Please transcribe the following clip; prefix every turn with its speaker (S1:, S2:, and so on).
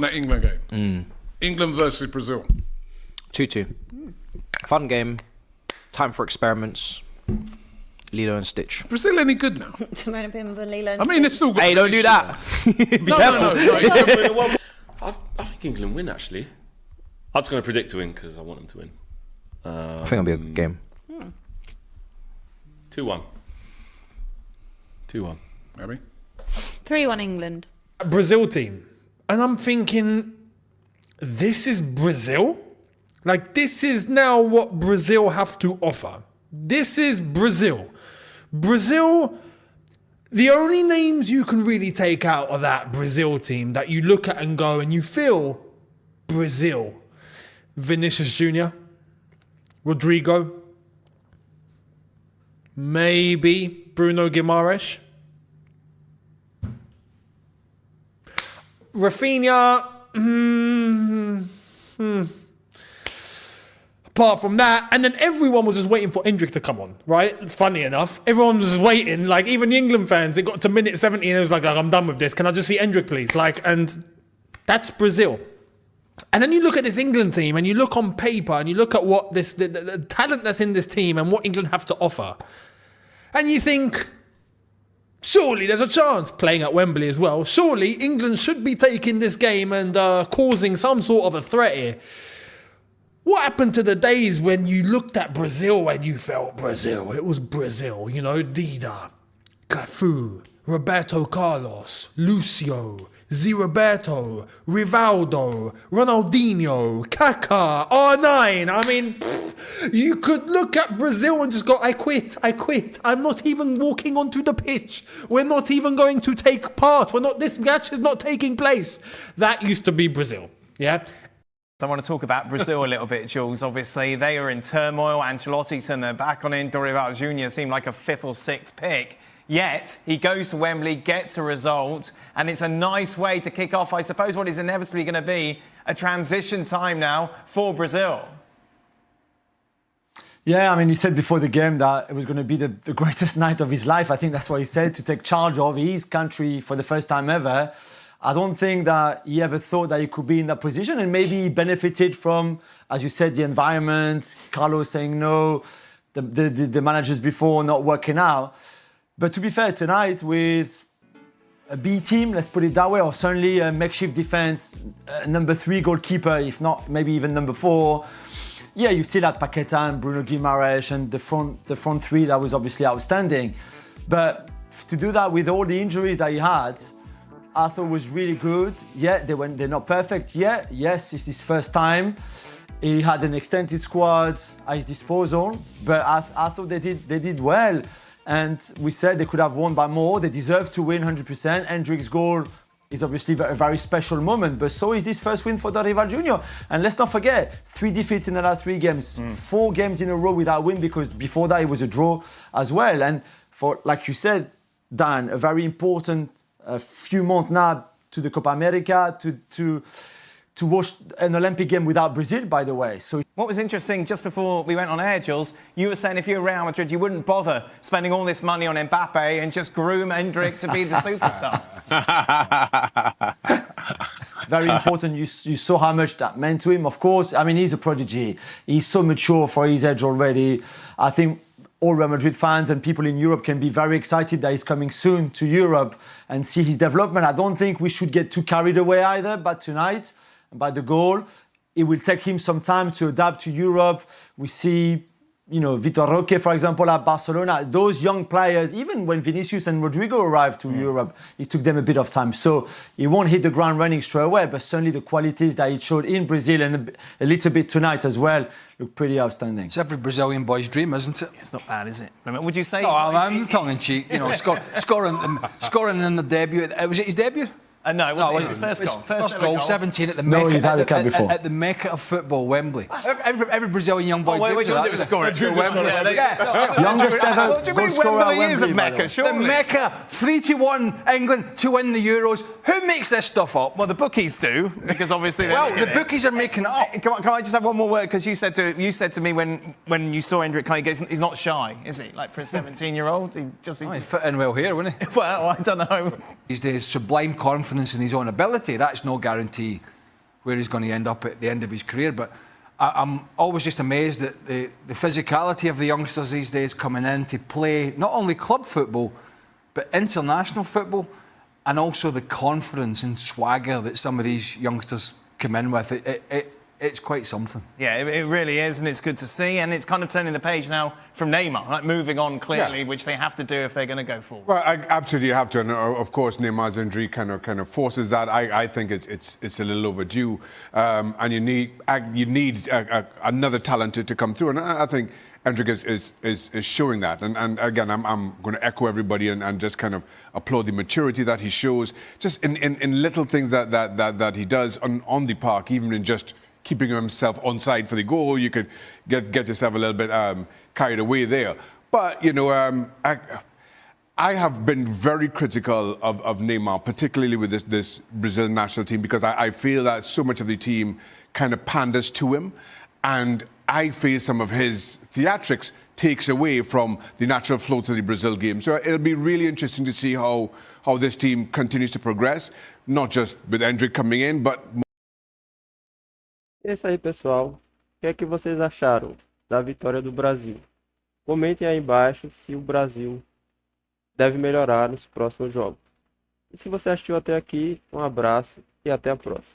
S1: that England game. England versus Brazil.
S2: 2-2. Fun game. Time for experiments. Lilo and Stitch.
S1: Brazil any good now?
S3: Tomorrow been the Lilo and
S1: I mean, it's still got.
S2: Hey, don't do that. Be careful.
S4: I think England win, actually. I'm just going to predict to win because I want them to win.
S2: I think it'll be a good game.
S4: 2-1. 2-1.
S1: Abby?
S3: 3-1 England.
S5: A Brazil team. And I'm thinking, this is Brazil? Like, this is now what Brazil have to offer. This is Brazil. Brazil, the only names you can really take out of that Brazil team that you look at and go and you feel Brazil. Vinicius Jr., Rodrigo, maybe Bruno Guimaraes, Rafinha. Apart from that, and then everyone was just waiting for Hendrick to come on, right? Funny enough, everyone was just waiting. Like, even the England fans, they got to minute 70 and it was like, I'm done with this. Can I just see Hendrick, please? Like, and that's Brazil. And then you look at this England team and you look on paper and you look at what the talent that's in this team and what England have to offer. And you think, surely there's a chance, playing at Wembley as well. Surely England should be taking this game and causing some sort of a threat here. What happened to the days when you looked at Brazil and you felt Brazil? It was Brazil, you know, Dida, Cafu, Roberto Carlos, Lucio, Roberto, Rivaldo, Ronaldinho, Kaká, R9. I mean, you could look at Brazil and just go, I quit. I'm not even walking onto the pitch. We're not even going to take part. This match is not taking place. That used to be Brazil, yeah?
S6: I want to talk about Brazil a little bit, Jules. Obviously, they are in turmoil. Ancelotti turned their back on him. Dorival Jr. seemed like a fifth or sixth pick. Yet, he goes to Wembley, gets a result, and it's a nice way to kick off, I suppose, what is inevitably going to be a transition time now for Brazil.
S7: Yeah, I mean, he said before the game that it was going to be the greatest night of his life. I think that's what he said, to take charge of his country for the first time ever. I don't think that he ever thought that he could be in that position, and maybe he benefited from, as you said, the environment, Carlos saying no, the managers before not working out. But to be fair, tonight with a B team, let's put it that way, or certainly a makeshift defense, number 3 goalkeeper, if not maybe even number 4. Yeah, you still had Paqueta and Bruno Guimaraes and the front 3 that was obviously outstanding. But to do that with all the injuries that he had, I thought was really good. Yeah, they're not perfect yet. Yes, it's his first time. He had an extended squad at his disposal, but I thought they did well. And we said they could have won by more. They deserve to win 100%. Hendrick's goal is obviously a very special moment, but so is this first win for Dorival Jr. And let's not forget, 3 defeats in the last 3 games, 4 games in a row without win, because before that it was a draw as well. And for, like you said, Dan, a very important few months now to the Copa America, to watch an Olympic game without Brazil, by the way. So
S6: what was interesting, just before we went on air, Jules, you were saying if you were Real Madrid, you wouldn't bother spending all this money on Mbappe and just groom Endrick to be the superstar.
S7: Very important. You saw how much that meant to him, of course. I mean, he's a prodigy. He's so mature for his age already. I think all Real Madrid fans and people in Europe can be very excited that he's coming soon to Europe and see his development. I don't think we should get too carried away either, but tonight, by the goal, it will take him some time to adapt to Europe. We see, Vitória, for example, at Barcelona. Those young players, even when Vinicius and Rodrigo arrived to Europe, it took them a bit of time. So he won't hit the ground running straight away, but certainly the qualities that he showed in Brazil and a little bit tonight as well look pretty outstanding.
S8: It's every Brazilian boy's dream, isn't it?
S6: It's not bad, is it? Would you say?
S8: No, I'm tongue-in-cheek. Scoring in the debut. Was it his debut?
S6: No, it wasn't his first goal.
S8: First goal, 17 at the
S7: No,
S8: Mecca.
S7: you've had a cup before.
S8: At the Mecca of football, Wembley. Every Brazilian young boy
S6: wait,
S8: dreams of
S6: you
S8: that.
S6: score it.
S7: Youngest ever
S6: What do you mean
S7: goal scorer at
S6: Wembley is a
S7: Wembley, by the
S6: Mecca,
S7: way.
S6: surely?
S8: The Mecca, 3-1 England to win the Euros. Who makes this stuff up?
S6: Well, the bookies do, because obviously...
S8: the bookies are making it up.
S6: Can I just have one more word? Because you said to me when you saw Hendrick, he's not shy, is he? Like, for a 17-year-old, he just...
S8: He'd fit in well here, wouldn't he?
S6: Well, I don't know.
S8: He's the sublime confidence in his own ability. That's no guarantee where he's going to end up at the end of his career. But I'm always just amazed at the physicality of the youngsters these days coming in to play not only club football, but international football, and also the confidence and swagger that some of these youngsters come in with. It's quite something.
S6: Yeah, it really is, and it's good to see. And it's kind of turning the page now from Neymar, like moving on clearly, which they have to do if they're going to go forward.
S9: Well, I absolutely have to, and of course, Neymar's injury kind of forces that. I think it's a little overdue, and you need another talent to come through, and I think Hendrick is showing that. And again, I'm going to echo everybody and just kind of applaud the maturity that he shows, just in little things that he does on the park, even in just keeping himself onside for the goal. You could get yourself a little bit carried away there. But, you know, I have been very critical of Neymar, particularly with this Brazilian national team, because I feel that so much of the team kind of panders to him. And I feel some of his theatrics takes away from the natural flow to the Brazil game. So it'll be really interesting to see how this team continues to progress, not just with Endrick coming in, but...
S10: É isso aí, pessoal. O que é que vocês acharam da vitória do Brasil? Comentem aí embaixo se o Brasil deve melhorar nos próximos jogos. E se você assistiu até aqui, um abraço e até a próxima.